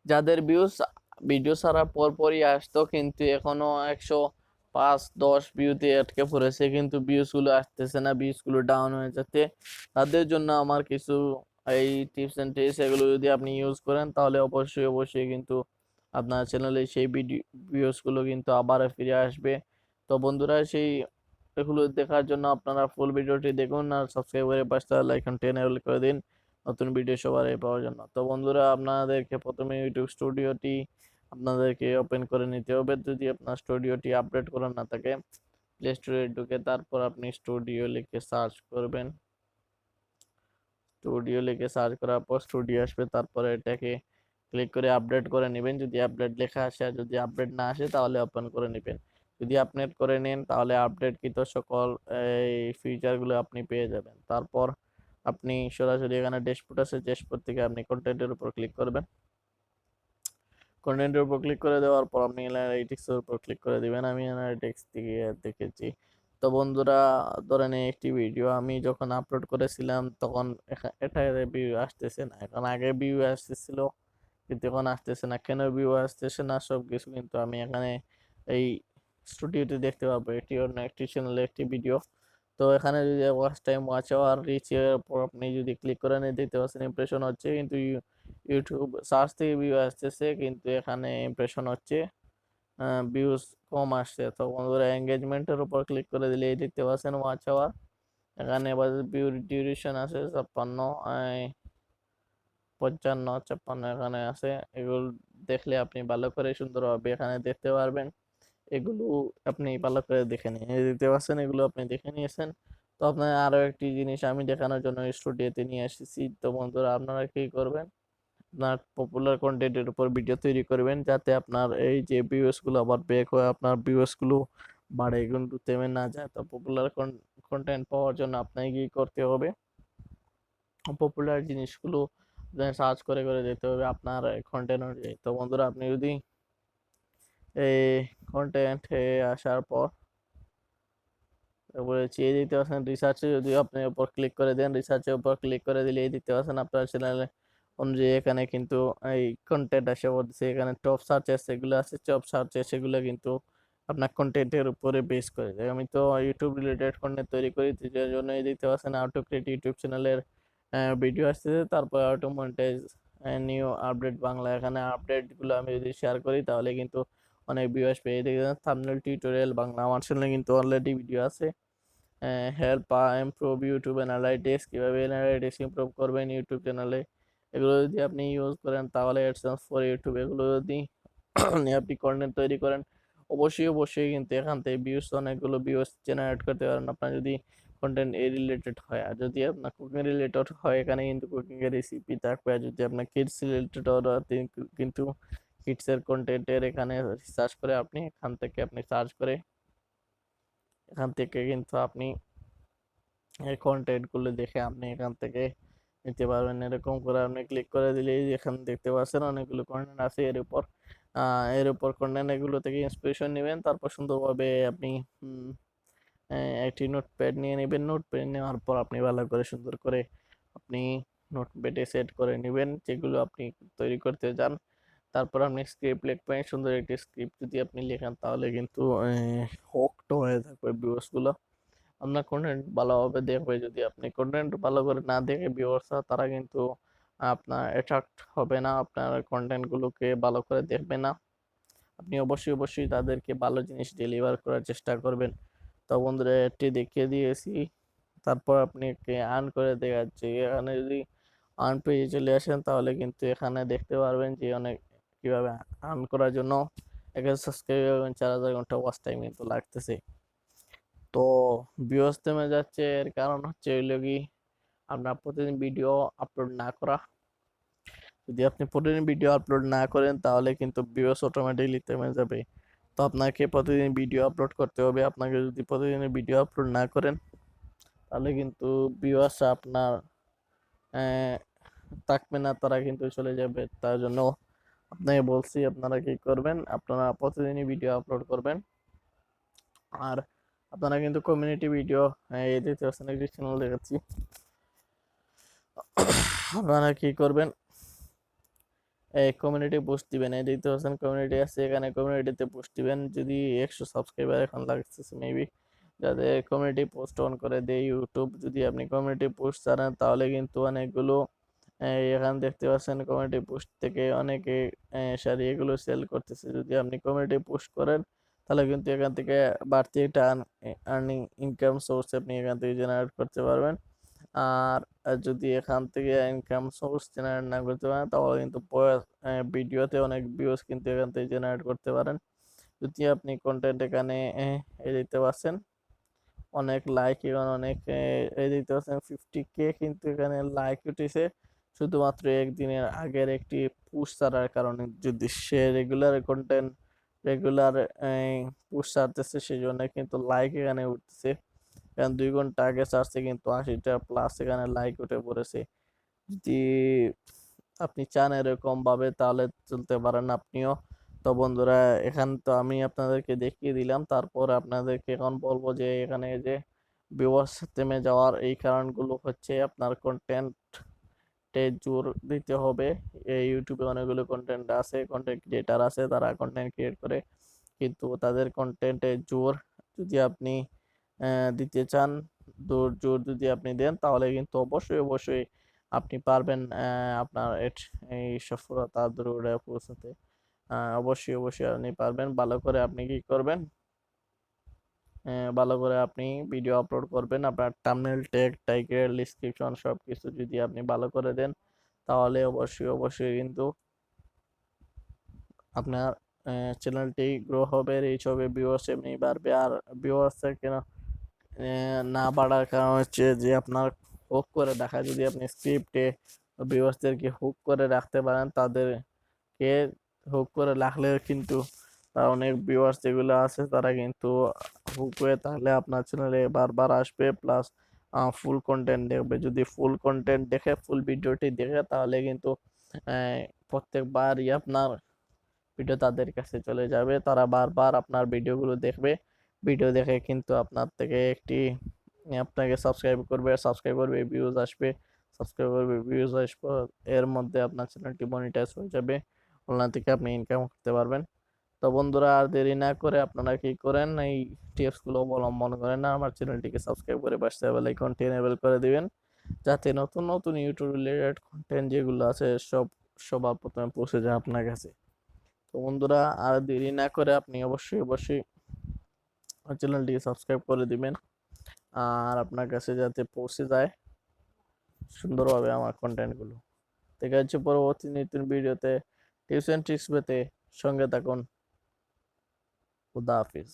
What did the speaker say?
যাদের views video ছাড়া পরপরই আসতো কিন্তু এখনো 105-10 ভিউতে আটকে পড়েছে, কিন্তু ভিউজ গুলো আসতেছে না, ভিউজ গুলো ডাউন হয়ে যাচ্ছে। তাদের জন্য আমার কিছু এই টিপস এন্ড ট্রিক্স, এগুলো যদি আপনি ইউজ করেন তাহলে অবশ্যই অবশ্যই কিন্তু আপনার চ্যানেলে সেই ভিডিও ভিউজ গুলো কিন্তু আবার ফিরে আসবে। তো বন্ধুরা, সেই এগুলো দেখার জন্য আপনারা ফুল ভিডিওটি দেখুন আর সাবস্ক্রাইব করে পাঁচটা লাইক টেনে করে দিন নতুন ভিডিও সবার আগে পাওয়ার জন্য। তো বন্ধুরা, আপনাদেরকে প্রথমে ইউটিউব স্টুডিওটি আপনাদেরকে ওপেন করে নিতে হবে। যদি আপনার স্টুডিওটি আপডেট করা না থাকে, প্লে স্টোরে ঢুকে তারপর আপনি স্টুডিও লিখে সার্চ করবেন। স্টুডিও লিখে সার্চ করার পর স্টুডিও আসবে, তারপরে এটাকে ক্লিক করে আপডেট করে নেবেন। যদি আপডেট লেখা আসে আর যদি আপডেট না আসে তাহলে ওপেন করে নেবেন। যদি আপডেট করে নেন তাহলে আপডেটকৃত সকল এই ফিচারগুলো আপনি পেয়ে যাবেন। তারপর আপনি সরাসরি এখানে ড্যাশবোর্ড আছে, ড্যাশবোর্ড থেকে আপনি কন্টেন্টের উপর ক্লিক করবেন। কন্টেন্টের উপর ক্লিক করে দেওয়ার পর আপনি অ্যানালিটিক্স এর উপর ক্লিক করে দিবেন। আমি অ্যানালিটিক্স থেকে দেখেছি। তো বন্ধুরা, ধরেন এই একটি ভিডিও আমি যখন আপলোড করেছিলাম তখন এটাতে ভিউ আসতেছে না, এখন আগে ভিউ আসতেছিল কিন্তু এখন আসতেছে না। কেন ভিউ আসতেছে না সব কিছু কিন্তু আমি এখানে এই স্টুডিওতে দেখতে পাবো। এটি অন্য একটি চ্যানেলের একটি ভিডিও। তো এখানে যদি watch time, watch hour, reach এর উপর আপনি যদি ক্লিক করেন দেখতে পাচ্ছেন ইমপ্রেশন হচ্ছে, কিন্তু ইউটিউব সার্চ থেকে ভিউ আসতেছে কিন্তু এখানে ইমপ্রেশন হচ্ছে, ভিউজ কম আসছে। তো বন্ধুরা, এঙ্গেজমেন্টের উপর ক্লিক করে দিলে এই দেখতে পাচ্ছেন ওয়াচ আওয়ার, এখানে এবার ভিউ ডিউরেশন আছে 55 এখানে আছে। এগুলো দেখলে আপনি ভালো করে সুন্দরভাবে এখানে দেখতে পারবেন। এগুলো আপনি ভালো করে দেখে নিন, এই দেখতে পাচ্ছেন এগুলো আপনি দেখে নিয়েছেন। তো আপনার আরো একটি জিনিস আমি দেখানোর জন্য স্টুডিওতে নিয়ে এসেছি। তো বন্ধুরা, আপনারা কি করবেন, আপনার পপুলার কন্টেন্টের উপর ভিডিও তৈরি করবেন যাতে আপনার এই যে ভিউস গুলো আবার ব্যাক হয়ে আপনার ভিউস গুলো বাড়ে, কিন্তু থেমে না যায়। তো পপুলার কন্টেন্ট পাওয়ার জন্য আপনাকে কি করতে হবে, পপুলার জিনিসগুলো সার্চ করে করে যেতে হবে আপনার কন্টেন্ট অনুযায়ী। তো বন্ধুরা, আপনি যদি এই কন্টেন্টে আসার পর তারপরে চেয়ে দিতে পারছেন রিসার্চে, যদি আপনি উপর ক্লিক করে দেন, রিসার্চের উপর ক্লিক করে দিলে এই দিতে পারছেন আপনার চ্যানেলে অনুযায়ী এখানে কিন্তু এই কন্টেন্ট আসে বলছে। এখানে টপ সার্চেস এগুলো আছে, টপ সার্চেস সেগুলো কিন্তু আপনার কন্টেন্টের উপরে বেস করে যায়। আমি তো ইউটিউব রিলেটেড কন্টেন্ট তৈরি করি, তো যার জন্য এই দেখতে পাচ্ছেন আউটো ক্রিয়েট ইউটিউব চ্যানেলের ভিডিও আসতেছে, তারপর auto monetize new update Bangla. এখানে আপডেটগুলো আমি যদি শেয়ার করি তাহলে কিন্তু অনেক ভিউ আসবে। এই দেখেন থাম্বনেল টিউটোরিয়াল বাংলা, আমার চ্যানেলে কিন্তু অলরেডি ভিডিও আছে। হেল্প ইমপ্রুভ ইউটিউব অ্যানালাইটিক্স, কীভাবে অ্যানালাইটিক্স ইমপ্রুভ করবেন ইউটিউব চ্যানেলে, এগুলো যদি আপনি ইউজ করেন তাহলে অ্যাডসেন্স ফর ইউটিউব, এগুলো যদি আপনি কন্টেন্ট তৈরি করেন অবশ্যই অবশ্যই কিন্তু এখান থেকে ভিউজ, অনেকগুলো ভিউজ জেনারেট করতে পারেন আপনার যদি কন্টেন্ট এ রিলেটেড হয়। আর যদি আপনার কুকিং রিলেটেড হয় এখানে কিন্তু কুকিং এর রেসিপি থাকবে। আর যদি আপনার কিডস রিলেটেড হয় কিন্তু কিডসের কন্টেন্টের এখানে সার্চ করে আপনি এখান থেকে আপনি সার্চ করে এখান থেকে কিন্তু আপনি এই কন্টেন্ট গুলো দেখে আপনি এখান থেকে নিতে পারবেন। এরকম করে আপনি ক্লিক করে দিলেই এখানে দেখতে পাচ্ছেন অনেকগুলো কন্টেন্ট আছে। এর উপর কন্টেন্ট এগুলো থেকে ইন্সপিরেশন নেবেন, তারপর সুন্দরভাবে আপনি একটি নোটপ্যাড নিয়ে নেবেন। নোটপ্যাড নেওয়ার পর আপনি ভালো করে সুন্দর করে আপনি নোটপ্যাডে সেট করে নেবেন যেগুলো আপনি তৈরি করতে চান। তারপর আপনি স্ক্রিপ্ট লিখবেন, সুন্দর একটি স্ক্রিপ্ট যদি আপনি লেখেন তাহলে কিন্তু হোকড হয়ে থাকবে ভিউয়ার্স গুলো, আপনার কন্টেন্ট ভালোভাবে দেখবে। যদি আপনি কন্টেন্ট ভালো করে না দেখে ভিউয়ার্সরা তারা কিন্তু আপনার অ্যাট্রাক্ট হবে না, আপনার কন্টেন্ট গুলোকে ভালো করে দেখবে না। আপনি অবশ্যই অবশ্যই তাদেরকে ভালো জিনিস ডেলিভার করার চেষ্টা করবেন। তো বন্ধুরা, এটি দেখিয়ে দিয়েছি, তারপর আপনাকে আর্ন করে দেখাচ্ছি। এখানে যদি আর্ন পেজে চলে আসেন তাহলে কিন্তু এখানে দেখতে পারবেন যে অনেক কিভাবে আর্ন করার জন্য 1000 সাবস্ক্রাইব এবং 4000 ঘন্টা ওয়াচ টাইম কিন্তু লাগতেছে। তো ভিউয়ার্স থেমে যাচ্ছে, এর কারণ হচ্ছে হইলো কি আপনার প্রতিদিন ভিডিও আপলোড না করা। যদি আপনি প্রতিদিন ভিডিও আপলোড না করেন তাহলে কিন্তু ভিউয়ার্স অটোমেটিকলি থেমে যাবে। তো আপনাকে প্রতিদিন ভিডিও আপলোড করতে হবে। আপনাকে যদি প্রতিদিন ভিডিও আপলোড না করেন তাহলে কিন্তু ভিউয়ার্স আপনার আহ, থাকবে না, তারা কিন্তু চলে যাবে। তার জন্য আপনাকে বলছি আপনারা কি করবেন, আপনারা প্রতিদিনই ভিডিও আপলোড করবেন। আর আপনারা কিন্তু কমিউনিটি ভিডিও, এই দেখতে পাচ্ছেন একটি চ্যানেল দেখাচ্ছি, আপনারা কি করবেন, কমিউনিটি পোস্ট দিবেন। এই দেখতে পাচ্ছেন কমিউনিটি আছে, এখানে কমিউনিটিতে পোস্ট দিবেন। যদি 100 সাবস্ক্রাইবার এখন লাগতেছে মেবি, যাদের কমিউনিটি পোস্ট অন করে দেয় ইউটিউব। যদি আপনি কমিউনিটি পোস্ট ছাড়েন তাহলে কিন্তু অনেকগুলো এখানে দেখতে পাচ্ছেন কমিউনিটি পোস্ট থেকে অনেকে শাড়ি এগুলো সেল করতেছে। যদি আপনি কমিউনিটি পোস্ট করেন তাহলে কিন্তু এখান থেকে বাড়তি একটা আর্নিং ইনকাম সোর্স আপনি এখান থেকে জেনারেট করতে পারবেন। আর যদি এখান থেকে ইনকাম সোর্স জেনারেট না করতে পারেন তাহলে কিন্তু ভিডিওতে অনেক ভিউজ কিন্তু এখান থেকে জেনারেট করতে পারেন। যদি আপনি কন্টেন্ট এখানে এই দিতে পারছেন, অনেক লাইক এবং অনেক এই দিতে পারছেন 50K কিন্তু এখানে লাইক উঠেছে শুধুমাত্র একদিনের আগের একটি পোস্ট ছাড়ার কারণে। যদি সে রেগুলার পোস্ট ছাড়তেছে সেই জন্য কিন্তু লাইক এখানে উঠতেছে। কারণ 2 ঘন্টা আগে ছাড়ছে কিন্তু 80টা প্লাস এখানে লাইক উঠে পড়েছে। যদি আপনি চান এরকম ভাবে তাহলে চলতে পারেন আপনিও। তো বন্ধুরা, এখানে তো আমি আপনাদেরকে দেখিয়ে দিলাম, তারপর আপনাদেরকে এখন বলবো যে এখানে যে ভিউয়ার্স থেমে যাওয়ার এই কারণগুলো হচ্ছে আপনার কন্টেন্টে জোর দিতে হবে। এই ইউটিউবে অনেকগুলো কন্টেন্ট আছে, কন্টেন্ট ক্রিয়েটার আছে, তারা কন্টেন্ট ক্রিয়েট করে কিন্তু তাদের কন্টেন্টে জোর যদি আপনি দিতে চান, জোর যদি আপনি দেন তাহলে কিন্তু অবশ্যই অবশ্যই আপনি পারবেন আপনার এই সফলতা দূরে পৌঁছাতে। অবশ্যই অবশ্যই আপনি পারবেন। ভালো করে আপনি কি করবেন, ভালো করে আপনি ভিডিও আপলোড করবেন। আপনার থাম্বনেল, ট্যাগ, টাইটেল, ডেসক্রিপশন সবকিছু যদি আপনি ভালো করে দেন তাহলে অবশ্যই অবশ্যই কিন্তু আপনার চ্যানেলটি গ্রো হবে, রিচ হবে, ভিউয়ার্স এমনি বাড়বে। আর ভিউয়ার্স কেন না বাড়ার কারণ হচ্ছে যে আপনার হুক করে রাখা। যদি আপনি স্ক্রিপ্টে ভিউয়ার্সদেরকে হুক করে রাখতে পারেন, তাদেরকে হুক করে রাখলে কিন্তু অনেক ভিউয়ার্স যেগুলো আছে তারা কিন্তু হুক হয়ে তাহলে আপনার চ্যানেলে বারবার আসবে, প্লাস ফুল কন্টেন্ট দেখবে। যদি ফুল কন্টেন্ট দেখে, ফুল ভিডিওটি দেখে তাহলে কিন্তু প্রত্যেকবারই আপনার ভিডিও তাদের কাছে চলে যাবে, তারা বারবার আপনার ভিডিওগুলো দেখবে। ভিডিও দেখে কিন্তু আপনার থেকে আপনাকে সাবস্ক্রাইব করবে, ভিউজ আসবে, সাবস্ক্রাইব করবে, ভিউজ আসবে। এর মধ্যে আপনার চ্যানেলটি মনিটাইজ হয়ে যাবে, অনলাইন থেকে আপনি ইনকাম করতে পারবেন। তো বন্ধুরা, আর দেরি না করে আপনারা কি করেন, এই টিপসগুলো অবলম্বন করেন, আমার চ্যানেলটিকে সাবস্ক্রাইব করে পাশে বেল আইকনটি এনেবল করে দিবেন, যাতে নতুন নতুন ইউটিউব রিলেটেড কন্টেন্ট যেগুলো আছে সবার প্রথমে পৌঁছে যায় আপনার কাছে। তো বন্ধুরা, আর দেরি না করে আপনি অবশ্যই অবশ্যই চ্যানেলটিকে সাবস্ক্রাইব করে দিবেন, আর আপনার কাছে যাতে পৌঁছে যায় সুন্দরভাবে আমার কন্টেন্টগুলো। দেখা যাচ্ছে পরবর্তী নতুন ভিডিওতে। টিপস এন্ড ট্রিক্স পেতে সঙ্গে থাকুন। খুদা হাফিজ।